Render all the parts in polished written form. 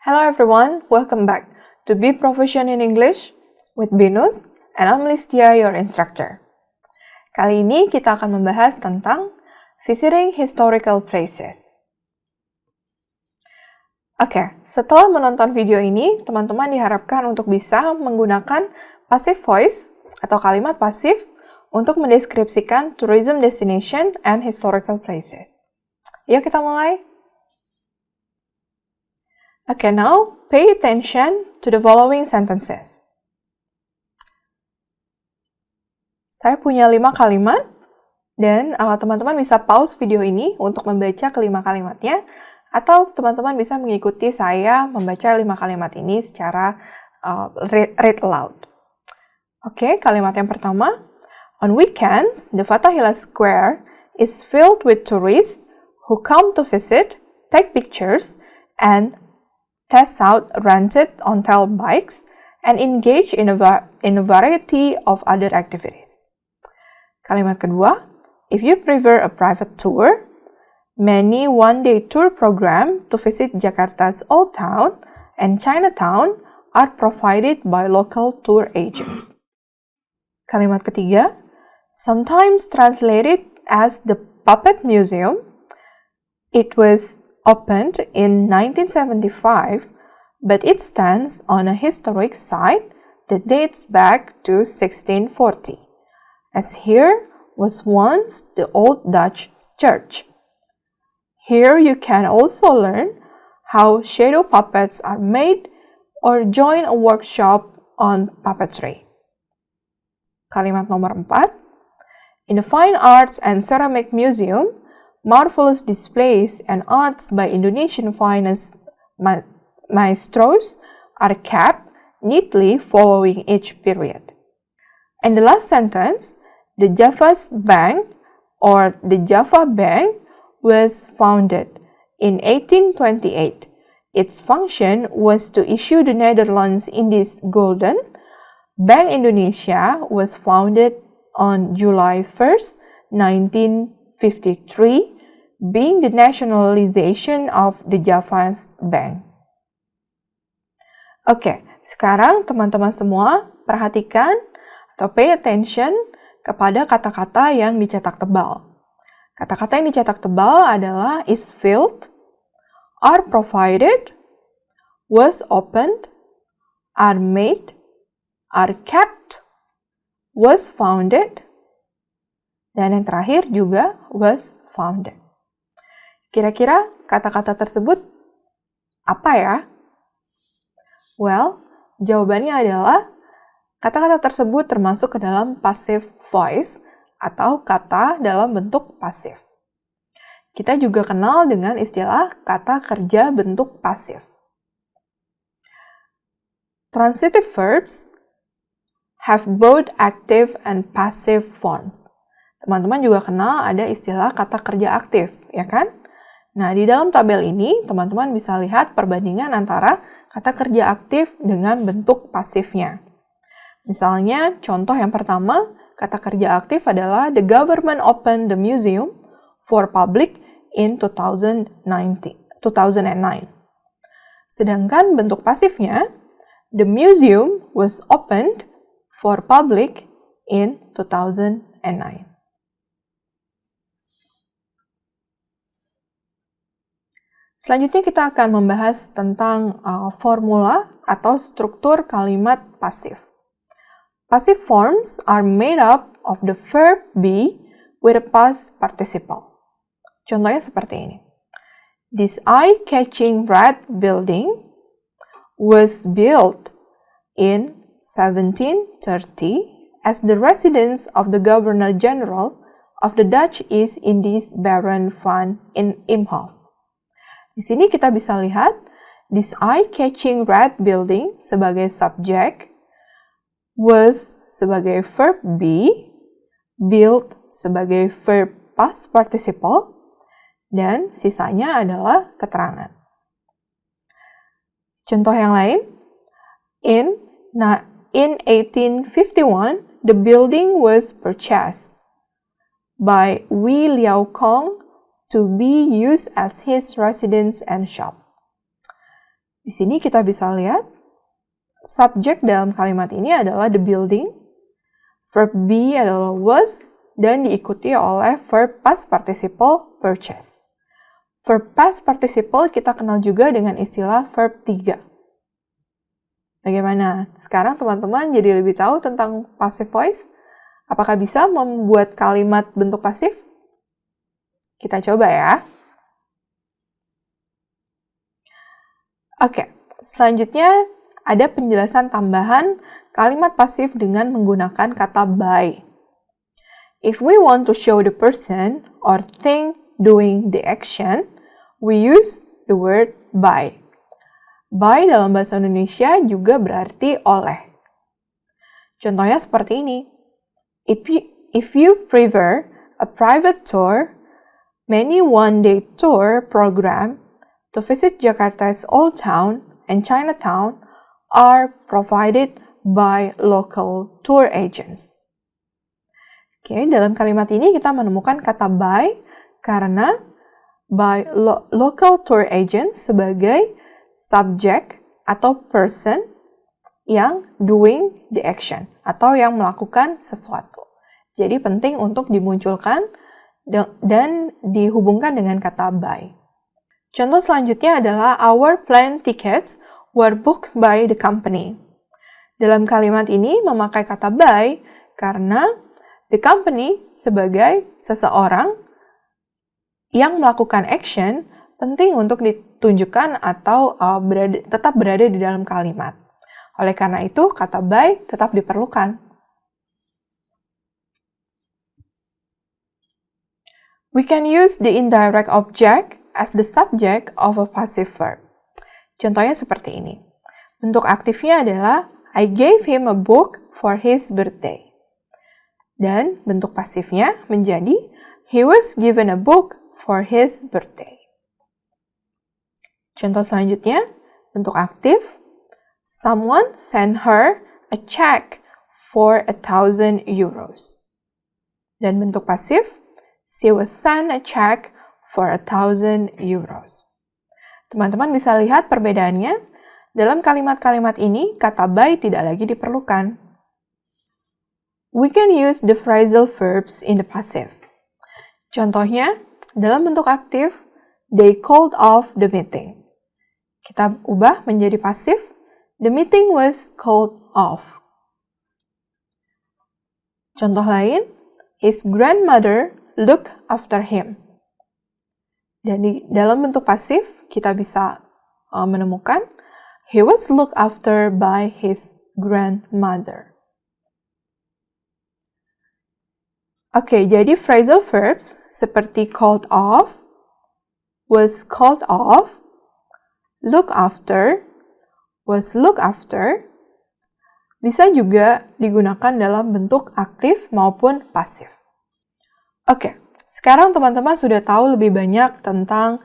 Hello everyone, welcome back to Be Proficient in English with Binus, and I'm Listia, your instructor. Kali ini kita akan membahas tentang visiting historical places. Oke, setelah menonton video ini, teman-teman diharapkan untuk bisa menggunakan passive voice atau kalimat pasif untuk mendeskripsikan tourism destination and historical places. Yuk kita mulai. Okay, now pay attention to the following sentences. Saya punya 5 kalimat, dan teman-teman bisa pause video ini untuk membaca kelima kalimatnya, atau teman-teman bisa mengikuti saya membaca 5 kalimat ini secara read aloud. Oke, kalimat yang pertama. On weekends, the Fathahillah Square is filled with tourists who come to visit, take pictures, and test out rented on-tail bikes, and engage in a variety of other activities. Kalimat kedua, if you prefer a private tour, many one-day tour program to visit Jakarta's Old Town and Chinatown are provided by local tour agents. Kalimat ketiga, sometimes translated as the Puppet Museum, it was opened in 1975, but it stands on a historic site that dates back to 1640, as here was once the old Dutch church. Here you can also learn how shadow puppets are made or join a workshop on puppetry. Kalimat nomor 4. In the Fine Arts and Ceramic Museum, marvelous displays and arts by Indonesian finest maestros are kept neatly following each period. And the last sentence, the Java's Bank or the Java Bank was founded in 1828. Its function was to issue the Netherlands Indies Gulden. Bank Indonesia was founded on July 1st, 1953, being the nationalization of the Java's Bank. Oke, sekarang teman-teman semua perhatikan atau pay attention kepada kata-kata yang dicetak tebal. Kata-kata yang dicetak tebal adalah is filled, are provided, was opened, are made, are kept, was founded, dan yang terakhir juga was founded. Kira-kira kata-kata tersebut apa ya? Well, jawabannya adalah kata-kata tersebut termasuk ke dalam passive voice atau kata dalam bentuk pasif. Kita juga kenal dengan istilah kata kerja bentuk pasif. Transitive verbs have both active and passive forms. Teman-teman juga kenal ada istilah kata kerja aktif, ya kan? Nah, di dalam tabel ini, teman-teman bisa lihat perbandingan antara kata kerja aktif dengan bentuk pasifnya. Misalnya, contoh yang pertama, kata kerja aktif adalah the government opened the museum for public in 2009. Sedangkan bentuk pasifnya, the museum was opened for public in 2009. Selanjutnya kita akan membahas tentang formula atau struktur kalimat pasif. Passive forms are made up of the verb be with a past participle. Contohnya seperti ini. This eye-catching red building was built in 1730 as the residence of the Governor General of the Dutch East Indies Baron van Imhoff. Di sini kita bisa lihat this eye-catching red building sebagai subjek, was sebagai verb be, built sebagai verb past participle, dan sisanya adalah keterangan. Contoh yang lain, in 1851, the building was purchased by Wee Liao Kong to be used as his residence and shop. Di sini kita bisa lihat, subjek dalam kalimat ini adalah the building, verb be adalah was, dan diikuti oleh verb past participle purchase. Verb past participle kita kenal juga dengan istilah verb 3. Bagaimana? Sekarang teman-teman jadi lebih tahu tentang passive voice? Apakah bisa membuat kalimat bentuk pasif? Kita coba ya. Oke, selanjutnya ada penjelasan tambahan kalimat pasif dengan menggunakan kata by. If we want to show the person or thing doing the action, we use the word by. By dalam bahasa Indonesia juga berarti oleh. Contohnya seperti ini. If you prefer a private tour, many one-day tour program to visit Jakarta's Old Town and Chinatown are provided by local tour agents. Oke, dalam kalimat ini kita menemukan kata by karena by local tour agent sebagai subjek atau person yang doing the action atau yang melakukan sesuatu. Jadi penting untuk dimunculkan dan dihubungkan dengan kata by. Contoh selanjutnya adalah our plane tickets were booked by the company. Dalam kalimat ini memakai kata by karena the company sebagai seseorang yang melakukan action penting untuk ditunjukkan atau tetap berada di dalam kalimat. Oleh karena itu, kata by tetap diperlukan. We can use the indirect object as the subject of a passive verb. Contohnya seperti ini. Bentuk aktifnya adalah I gave him a book for his birthday. Dan bentuk pasifnya menjadi he was given a book for his birthday. Contoh selanjutnya, bentuk aktif, someone sent her a check for 1,000 euros. Dan bentuk pasif, she was sent a check for 1,000 euros. Teman-teman bisa lihat perbedaannya. Dalam kalimat-kalimat ini, kata by tidak lagi diperlukan. We can use the phrasal verbs in the passive. Contohnya, dalam bentuk aktif, they called off the meeting. Kita ubah menjadi pasif, the meeting was called off. Contoh lain, his grandmother looked after him. Dan dalam bentuk pasif, kita bisa menemukan he was looked after by his grandmother. Oke, jadi phrasal verbs seperti called off, was called off, look after, was looked after, bisa juga digunakan dalam bentuk aktif maupun pasif. Oke, sekarang teman-teman sudah tahu lebih banyak tentang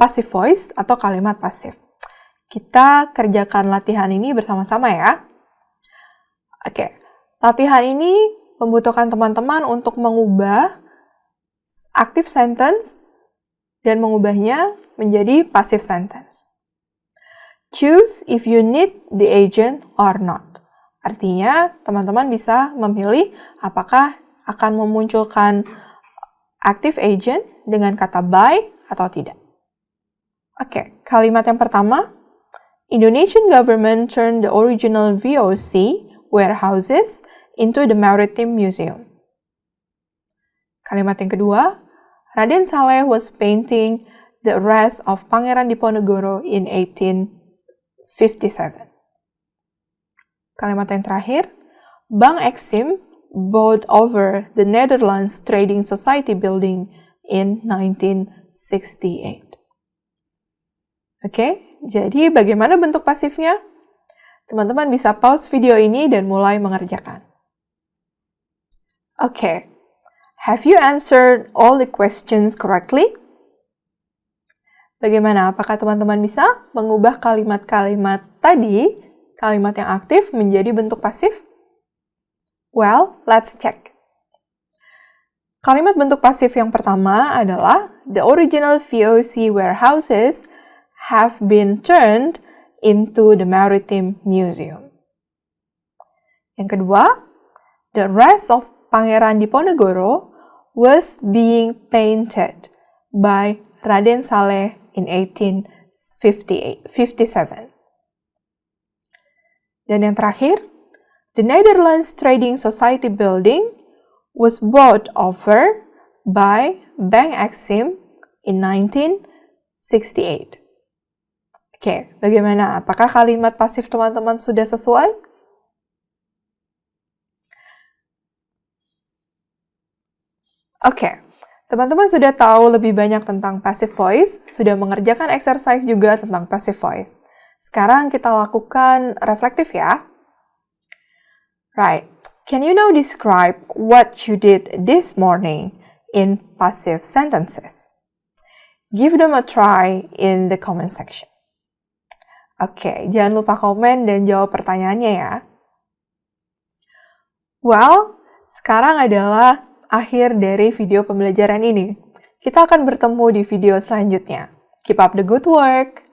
passive voice atau kalimat pasif. Kita kerjakan latihan ini bersama-sama ya. Oke, latihan ini membutuhkan teman-teman untuk mengubah active sentence dan mengubahnya menjadi passive sentence. Choose if you need the agent or not. Artinya, teman-teman bisa memilih apakah akan memunculkan active agent dengan kata by atau tidak. Oke, kalimat yang pertama, Indonesian government turned the original VOC warehouses into the Maritime Museum. Kalimat yang kedua, Raden Saleh was painting the arrest of Pangeran Diponegoro in 1857. Kalimat yang terakhir, Bank Exim bought over the Netherlands Trading Society building in 1968. Oke, jadi bagaimana bentuk pasifnya? Teman-teman bisa pause video ini dan mulai mengerjakan. Oke, have you answered all the questions correctly? Bagaimana? Apakah teman-teman bisa mengubah kalimat-kalimat tadi, kalimat yang aktif menjadi bentuk pasif? Well, let's check. Kalimat bentuk pasif yang pertama adalah the original VOC warehouses have been turned into the Maritime Museum. Yang kedua, the rest of Pangeran Diponegoro was being painted by Raden Saleh in 1857. Dan yang terakhir, the Netherlands Trading Society building was bought over by Bank Exim in 1968. Oke, bagaimana? Apakah kalimat pasif teman-teman sudah sesuai? Oke, teman-teman sudah tahu lebih banyak tentang passive voice, sudah mengerjakan exercise juga tentang passive voice. Sekarang kita lakukan reflektif ya. Right, can you now describe what you did this morning in passive sentences? Give them a try in the comment section. Oke, jangan lupa komen dan jawab pertanyaannya ya. Well, sekarang adalah akhir dari video pembelajaran ini. Kita akan bertemu di video selanjutnya. Keep up the good work!